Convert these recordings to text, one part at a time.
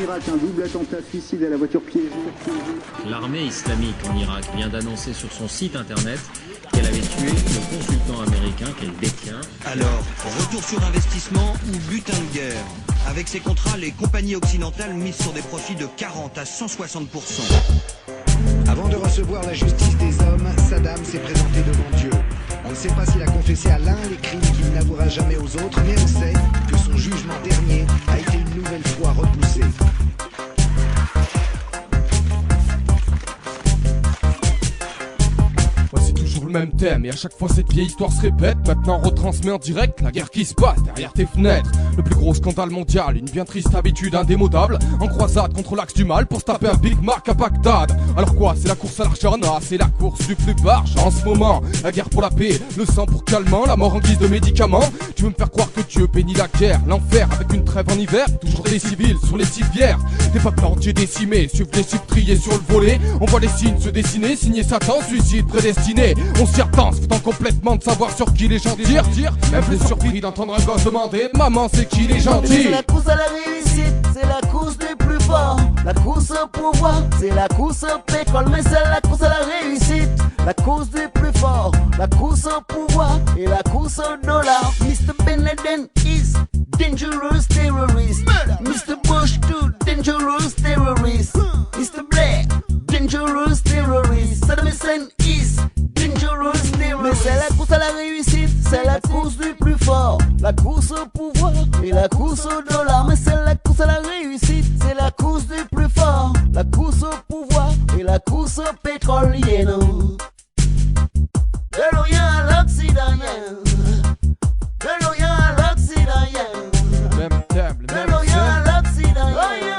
Irak, un double attentat suicide à la voiture piégée. L'armée islamique en Irak vient d'annoncer sur son site internet qu'elle avait tué le consultant américain qu'elle détient. Alors, retour sur investissement ou butin de guerre? Avec ces contrats, les compagnies occidentales misent sur des profits de 40 à 160%. Avant de recevoir la justice des hommes, Saddam s'est présenté devant Dieu. On ne sait pas s'il a confessé à l'un les crimes qu'il n'avouera jamais aux autres, mais on sait que son jugement dernier a été une nouvelle fois repoussé. Le même thème et à chaque fois cette vieille histoire se répète. Maintenant on retransmet en direct la guerre qui se passe derrière tes fenêtres. Le plus gros scandale mondial, une bien triste habitude indémodable. En croisade contre l'axe du mal pour se taper un Big Mac à Bagdad. Alors quoi, c'est la course à l'argent? Non, c'est la course du plus barge en ce moment. La guerre pour la paix, le sang pour calmant, la mort en guise de médicaments. Tu veux me faire croire que Dieu bénit la guerre, l'enfer avec une trêve en hiver, toujours des civils sur les civières. Des peuples entiers décimés, suivent des subtriés sur le volet. On voit les signes se dessiner, signer Satan, suicide prédestiné. On s'y attend, se foutant complètement de savoir sur qui les gens tirent. Même plus surpris d'entendre un gosse demander: maman, c'est qui les gentils? C'est la course à la réussite, c'est la course des plus forts. La course au pouvoir, c'est la course au pétrole. Mais c'est la course à la réussite, la course des plus forts. La course au pouvoir et la course au dollar. Mr. Ben Laden is dangerous terrorist. Mr. Bush too dangerous terrorist. Mr. Blair dangerous terrorist. Saddam Hussein is dangerous terrorist. Mais c'est la course à la réussite, c'est la course du plus fort. La course au pouvoir et la course au dollar. Mais c'est la course à la réussite, c'est la course du plus fort. La course au pouvoir et la course au pétrole. Yeah, non. De l'Orient à l'Occident, yeah. De l'Orient à l'Occident, yeah. Même thème, le De même l'Orient thème. à l'Occident, yeah.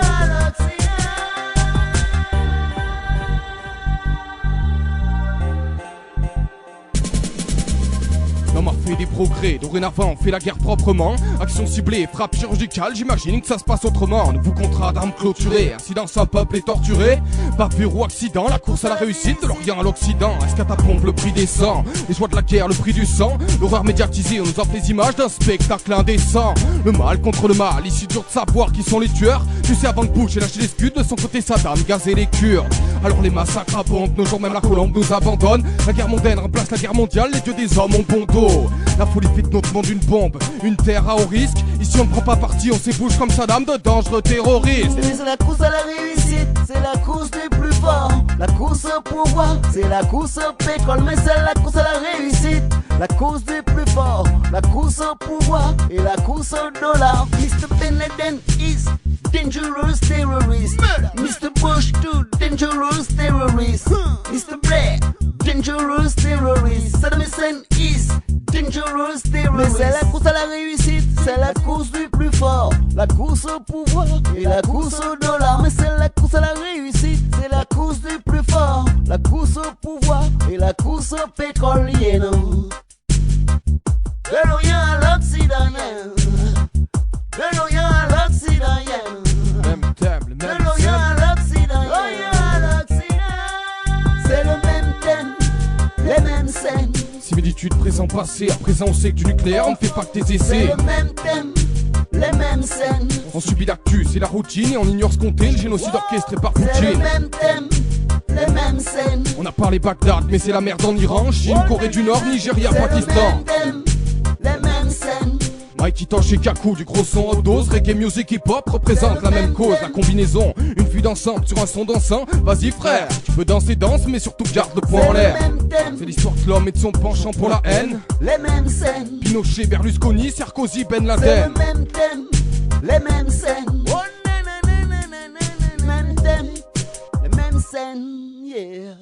L'homme a fait des progrès, dorénavant on fait la guerre proprement. Action ciblée, frappe chirurgicale, j'imagine que ça se passe autrement. Nouveau contrat d'armes clôturé, incident un peuple est torturé. Bavure ou accident, la course à la réussite, de l'Orient à l'Occident. Est-ce qu'à ta pompe le prix descend? Les joies de la guerre, le prix du sang. L'horreur médiatisée, on nous offre les images d'un spectacle indécent. Le mal contre le mal, ici dur de savoir qui sont les tueurs. Tu sais avant que Bush ait lâché les scuds, de son côté Saddam gazait les Kurdes. Alors les massacres abondent, nos jours même la colombe nous abandonne. La guerre mondaine remplace la guerre mondiale, les dieux des hommes ont bon dos. La folie fait de notre monde une bombe, une terre à haut risque. Ici on ne prend pas parti, on s'ébouche comme Saddam de dangereux terroristes. C'est la course à la réussite, c'est la course des plus forts. La course au pouvoir, c'est la course au pétrole. Mais c'est la course à la réussite, la course des plus forts. La course au pouvoir et la course au dollar. Mr. Ben Laden is dangerous terrorist. Mr. Bush too dangerous terrorist. Mr. Blair dangerous terrorist. Saddam Hussein is dangerous terrorist. Mais c'est la course à la réussite, c'est la course du plus fort. La course au pouvoir et la course au dollar. Mais c'est la course à la réussite, c'est la course du plus fort. La course au pouvoir et la course au pétrole. Yeah, non. De l'Orient à l'Occident, yeah. De l'Orient à l'Occident, yeah. Même thème, le De même l'Orient thème. à l'Occident, yeah. C'est le même thème, les mêmes scènes. Similitude présent-passé, à présent on sait que du nucléaire on ne fait pas que des C'est essais. le même thème, les mêmes scènes. On subit l'actu, c'est la routine et on ignore ce qu'on est, le génocide orchestré par C'est le Poutine. même thème, les mêmes scènes. On a parlé Bagdad, mais c'est la merde en Iran, Chine, Corée du Nord, Nigeria, C'est le Pakistan. même thème, les mêmes scènes. Mikey Tosh et Kaku, du gros son hot dose, reggae music hip-hop représente la même cause, la combinaison. Une fuite dansante sur un son dansant, vas-y frère, tu peux danser, danse, mais surtout garde le poing en C'est le l'air. même thème, C'est l'histoire de l'homme et de son penchant pour la haine. les mêmes scènes. Pinochet, Berlusconi, Sarkozy, Ben C'est Laden. le même thème, les mêmes scènes. Même thème, les mêmes scènes, yeah.